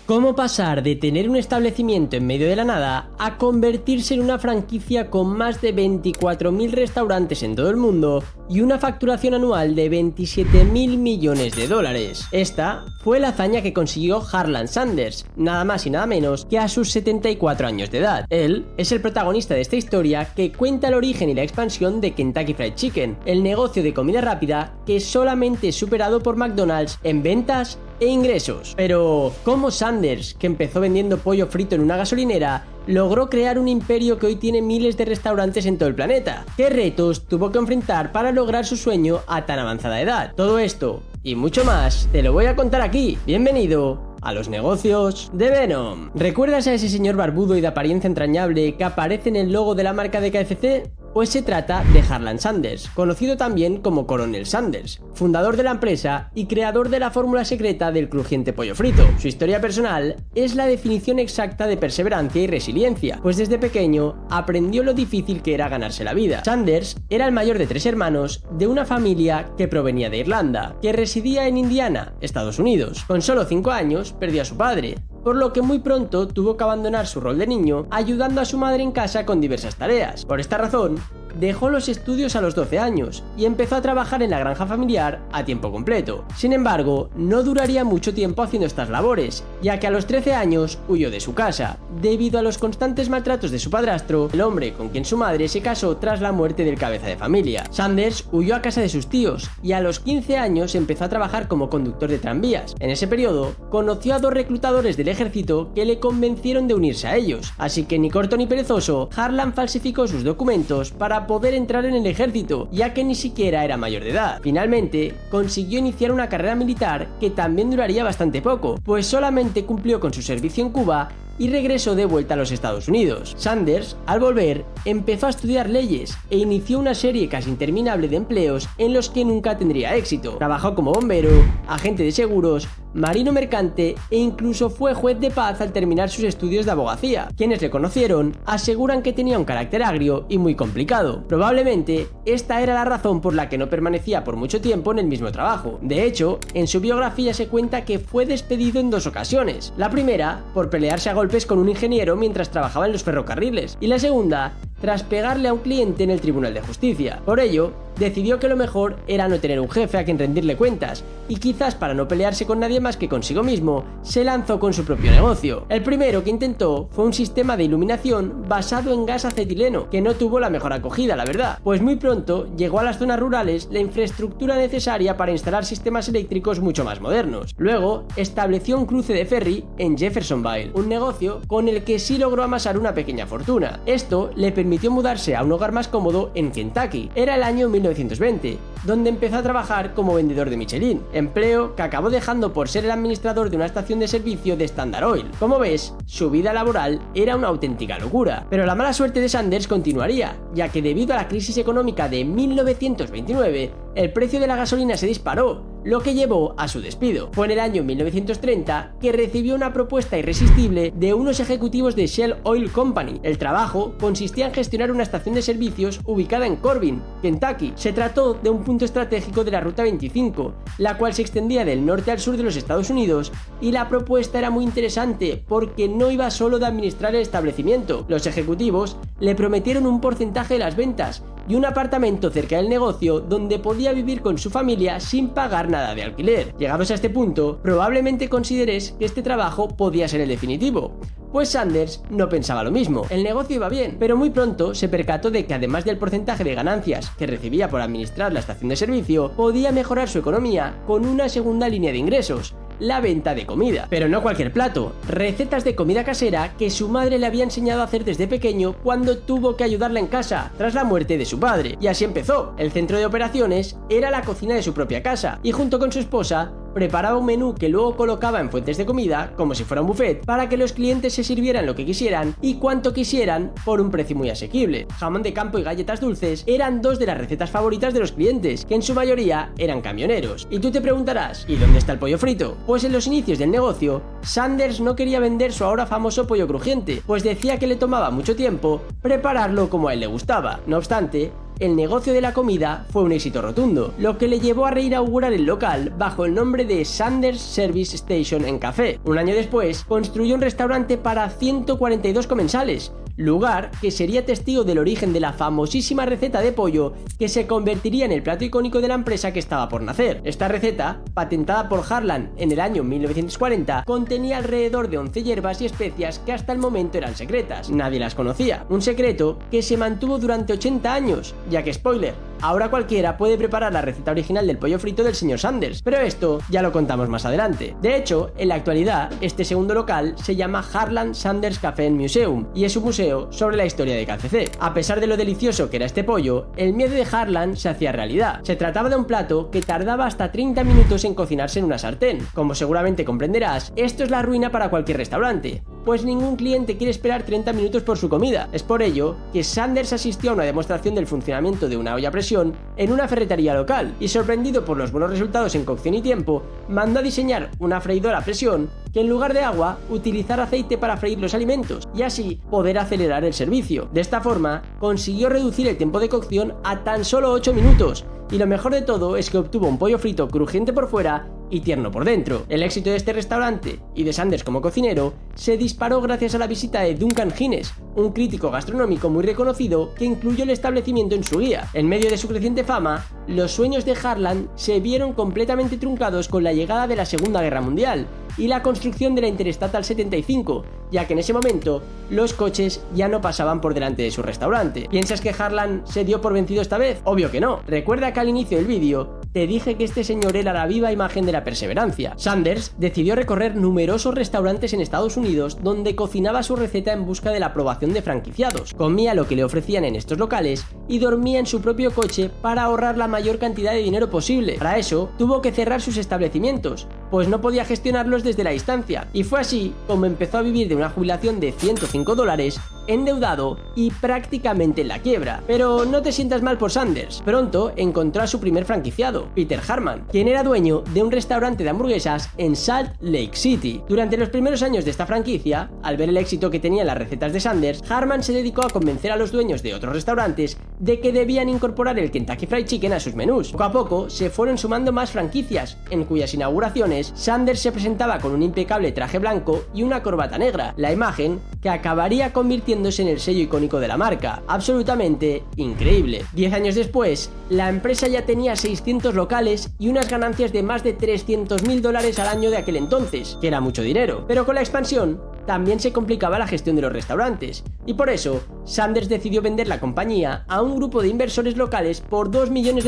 ¿Cómo pasar de tener un establecimiento en medio de la nada a convertirse en una franquicia con más de 24.000 restaurantes en todo el mundo y una facturación anual de 27.000 millones de dólares? Esta fue la hazaña que consiguió Harlan Sanders, nada más y nada menos que a sus 74 años de edad. Él es el protagonista de esta historia que cuenta el origen y la expansión de Kentucky Fried Chicken, el negocio de comida rápida que solamente es superado por McDonald's en ventas e ingresos. Pero, ¿cómo Sanders, que empezó vendiendo pollo frito en una gasolinera, logró crear un imperio que hoy tiene miles de restaurantes en todo el planeta? ¿Qué retos tuvo que enfrentar para lograr su sueño a tan avanzada edad? Todo esto y mucho más te lo voy a contar aquí. Bienvenido a los negocios de Venom. ¿Recuerdas a ese señor barbudo y de apariencia entrañable que aparece en el logo de la marca de KFC? Pues se trata de Harlan Sanders, conocido también como Coronel Sanders, fundador de la empresa y creador de la fórmula secreta del crujiente pollo frito. Su historia personal es la definición exacta de perseverancia y resiliencia, pues desde pequeño aprendió lo difícil que era ganarse la vida. Sanders era el mayor de 3 hermanos de una familia que provenía de Irlanda, que residía en Indiana, Estados Unidos. Con solo 5 años perdió a su padre, por lo que muy pronto tuvo que abandonar su rol de niño ayudando a su madre en casa con diversas tareas. Por esta razón, dejó los estudios a los 12 años y empezó a trabajar en la granja familiar a tiempo completo. Sin embargo, no duraría mucho tiempo haciendo estas labores, ya que a los 13 años huyó de su casa, debido a los constantes maltratos de su padrastro, el hombre con quien su madre se casó tras la muerte del cabeza de familia. Sanders huyó a casa de sus tíos y a los 15 años empezó a trabajar como conductor de tranvías. En ese periodo, conoció a 2 reclutadores del ejército que le convencieron de unirse a ellos, así que ni corto ni perezoso, Harlan falsificó sus documentos para poder entrar en el ejército, ya que ni siquiera era mayor de edad. Finalmente, consiguió iniciar una carrera militar que también duraría bastante poco, pues solamente cumplió con su servicio en Cuba y regresó de vuelta a los Estados Unidos. Sanders, al volver, empezó a estudiar leyes e inició una serie casi interminable de empleos en los que nunca tendría éxito. Trabajó como bombero, agente de seguros, marino mercante e incluso fue juez de paz al terminar sus estudios de abogacía. Quienes le conocieron aseguran que tenía un carácter agrio y muy complicado. Probablemente esta era la razón por la que no permanecía por mucho tiempo en el mismo trabajo. De hecho, en su biografía se cuenta que fue despedido en 2 ocasiones. La primera, por pelearse a golpes con un ingeniero mientras trabajaba en los ferrocarriles, y la segunda, tras pegarle a un cliente en el Tribunal de Justicia. Por ello, decidió que lo mejor era no tener un jefe a quien rendirle cuentas, y quizás para no pelearse con nadie más que consigo mismo, se lanzó con su propio negocio. El primero que intentó fue un sistema de iluminación basado en gas acetileno, que no tuvo la mejor acogida, la verdad, pues muy pronto llegó a las zonas rurales la infraestructura necesaria para instalar sistemas eléctricos mucho más modernos. Luego, estableció un cruce de ferry en Jeffersonville, un negocio con el que sí logró amasar una pequeña fortuna. Esto le permitió mudarse a un hogar más cómodo en Kentucky. Era el año 1920, donde empezó a trabajar como vendedor de Michelin, empleo que acabó dejando por ser el administrador de una estación de servicio de Standard Oil. Como ves, su vida laboral era una auténtica locura. Pero la mala suerte de Sanders continuaría, ya que debido a la crisis económica de 1929, el precio de la gasolina se disparó, lo que llevó a su despido. Fue en el año 1930 que recibió una propuesta irresistible de unos ejecutivos de Shell Oil Company. El trabajo consistía en gestionar una estación de servicios ubicada en Corbin, Kentucky. Se trató de un punto estratégico de la Ruta 25, la cual se extendía del norte al sur de los Estados Unidos, y la propuesta era muy interesante porque no iba solo de administrar el establecimiento. Los ejecutivos le prometieron un porcentaje de las ventas y un apartamento cerca del negocio donde podía vivir con su familia sin pagar nada de alquiler. Llegados a este punto, probablemente consideres que este trabajo podía ser el definitivo. Pues Sanders no pensaba lo mismo. El negocio iba bien, pero muy pronto se percató de que además del porcentaje de ganancias que recibía por administrar la estación de servicio, podía mejorar su economía con una segunda línea de ingresos: la venta de comida. Pero no cualquier plato, recetas de comida casera que su madre le había enseñado a hacer desde pequeño cuando tuvo que ayudarla en casa tras la muerte de su padre. Y así empezó. El centro de operaciones era la cocina de su propia casa, y junto con su esposa preparaba un menú que luego colocaba en fuentes de comida, como si fuera un buffet, para que los clientes se sirvieran lo que quisieran y cuanto quisieran por un precio muy asequible. Jamón de campo y galletas dulces eran 2 de las recetas favoritas de los clientes, que en su mayoría eran camioneros. Y tú te preguntarás, ¿y dónde está el pollo frito? Pues en los inicios del negocio, Sanders no quería vender su ahora famoso pollo crujiente, pues decía que le tomaba mucho tiempo prepararlo como a él le gustaba. No obstante, el negocio de la comida fue un éxito rotundo, lo que le llevó a reinaugurar el local bajo el nombre de Sanders Service Station and Café. Un año después, construyó un restaurante para 142 comensales, lugar que sería testigo del origen de la famosísima receta de pollo que se convertiría en el plato icónico de la empresa que estaba por nacer. Esta receta, patentada por Harlan en el año 1940, contenía alrededor de 11 hierbas y especias que hasta el momento eran secretas. Nadie las conocía. Un secreto que se mantuvo durante 80 años, ya que, spoiler, ahora cualquiera puede preparar la receta original del pollo frito del señor Sanders, pero esto ya lo contamos más adelante. De hecho, en la actualidad, este segundo local se llama Harlan Sanders Café and Museum y es un museo sobre la historia de KFC. A pesar de lo delicioso que era este pollo, el miedo de Harlan se hacía realidad. Se trataba de un plato que tardaba hasta 30 minutos en cocinarse en una sartén. Como seguramente comprenderás, esto es la ruina para cualquier restaurante, pues ningún cliente quiere esperar 30 minutos por su comida. Es por ello que Sanders asistió a una demostración del funcionamiento de una olla a presión en una ferretería local y, sorprendido por los buenos resultados en cocción y tiempo, mandó a diseñar una freidora a presión que en lugar de agua utilizara aceite para freír los alimentos y así poder acelerar el servicio. De esta forma consiguió reducir el tiempo de cocción a tan solo 8 minutos. Y lo mejor de todo es que obtuvo un pollo frito crujiente por fuera y tierno por dentro. El éxito de este restaurante y de Sanders como cocinero se disparó gracias a la visita de Duncan Hines, un crítico gastronómico muy reconocido que incluyó el establecimiento en su guía. En medio de su creciente fama, los sueños de Harlan se vieron completamente truncados con la llegada de la Segunda Guerra Mundial y la construcción de la Interestatal 75, ya que en ese momento los coches ya no pasaban por delante de su restaurante. ¿Piensas que Harlan se dio por vencido esta vez? Obvio que no. Recuerda que al inicio del vídeo te dije que este señor era la viva imagen de la perseverancia. Sanders decidió recorrer numerosos restaurantes en Estados Unidos donde cocinaba su receta en busca de la aprobación de franquiciados. Comía lo que le ofrecían en estos locales y dormía en su propio coche para ahorrar la mayor cantidad de dinero posible. Para eso, tuvo que cerrar sus establecimientos, pues no podía gestionarlos desde la distancia. Y fue así como empezó a vivir de una jubilación de $105, endeudado y prácticamente en la quiebra. Pero no te sientas mal por Sanders. Pronto encontró a su primer franquiciado, Peter Harman, quien era dueño de un restaurante de hamburguesas en Salt Lake City. Durante los primeros años de esta franquicia, al ver el éxito que tenían las recetas de Sanders, Harman se dedicó a convencer a los dueños de otros restaurantes de que debían incorporar el Kentucky Fried Chicken a sus menús. Poco a poco se fueron sumando más franquicias, en cuyas inauguraciones Sanders se presentaba con un impecable traje blanco y una corbata negra, la imagen que acabaría convirtiéndose en el sello icónico de la marca. Absolutamente increíble. 10 años después, la empresa ya tenía 600 locales y unas ganancias de más de $300.000 al año de aquel entonces, que era mucho dinero. Pero con la expansión también se complicaba la gestión de los restaurantes, y por eso Sanders decidió vender la compañía a un grupo de inversores locales por $2 millones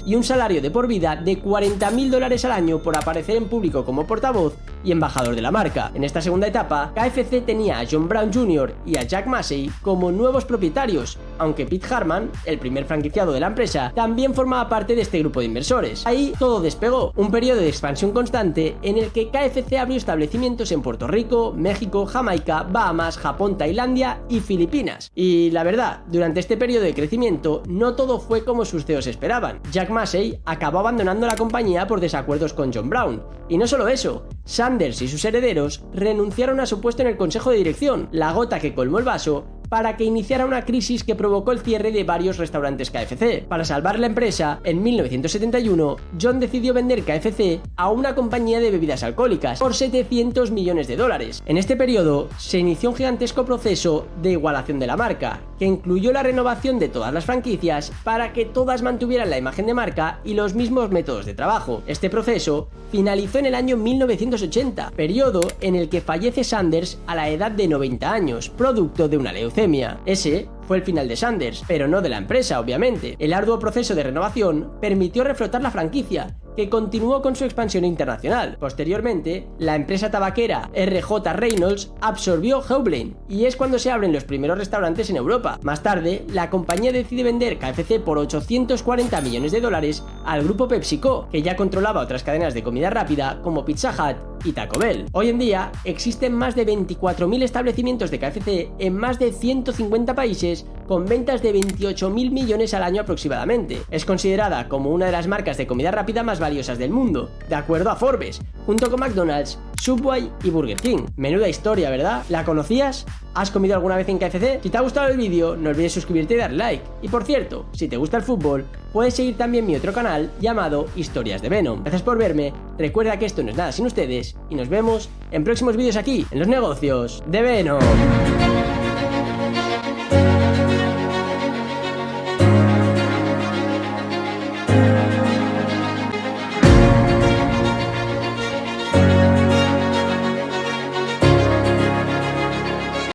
y un salario de por vida de $40.000 al año por aparecer en público como portavoz y embajador de la marca. En esta segunda etapa, KFC tenía a John Brown Jr. y a Jack Massey como nuevos propietarios, aunque Pete Harman, el primer franquiciado de la empresa, también formaba parte de este grupo de inversores. Ahí todo despegó, un periodo de expansión constante en el que KFC abrió establecimientos en Puerto Rico, México, Jamaica, Bahamas, Japón, Tailandia y Filipinas. Y la verdad, durante este periodo de crecimiento no todo fue como sus CEOs esperaban. Jack Massey acabó abandonando la compañía por desacuerdos con John Brown. Y no solo eso, Sanders y sus herederos renunciaron a su puesto en el consejo de dirección, la gota que colmó el vaso para que iniciara una crisis que provocó el cierre de varios restaurantes KFC. Para salvar la empresa, en 1971, John decidió vender KFC a una compañía de bebidas alcohólicas por $700 millones. En este periodo, se inició un gigantesco proceso de igualación de la marca, que incluyó la renovación de todas las franquicias para que todas mantuvieran la imagen de marca y los mismos métodos de trabajo. Este proceso finalizó en el año 1980, periodo en el que fallece Sanders a la edad de 90 años, producto de una leucemia. Ese fue el final de Sanders, pero no de la empresa, obviamente. El arduo proceso de renovación permitió reflotar la franquicia, que continuó con su expansión internacional. Posteriormente, la empresa tabaquera R.J. Reynolds absorbió Houblin, y es cuando se abren los primeros restaurantes en Europa. Más tarde, la compañía decide vender KFC por $840 millones al grupo PepsiCo, que ya controlaba otras cadenas de comida rápida como Pizza Hut y Taco Bell. Hoy en día, existen más de 24.000 establecimientos de KFC en más de 150 países con ventas de 28.000 millones al año aproximadamente. Es considerada como una de las marcas de comida rápida más valiosas del mundo, de acuerdo a Forbes, junto con McDonald's, Subway y Burger King. Menuda historia, ¿verdad? ¿La conocías? ¿Has comido alguna vez en KFC? Si te ha gustado el vídeo, no olvides suscribirte y darle like. Y por cierto, si te gusta el fútbol, puedes seguir también mi otro canal llamado Historias de Venom. Gracias por verme, recuerda que esto no es nada sin ustedes y nos vemos en próximos vídeos aquí, en los negocios de Venom.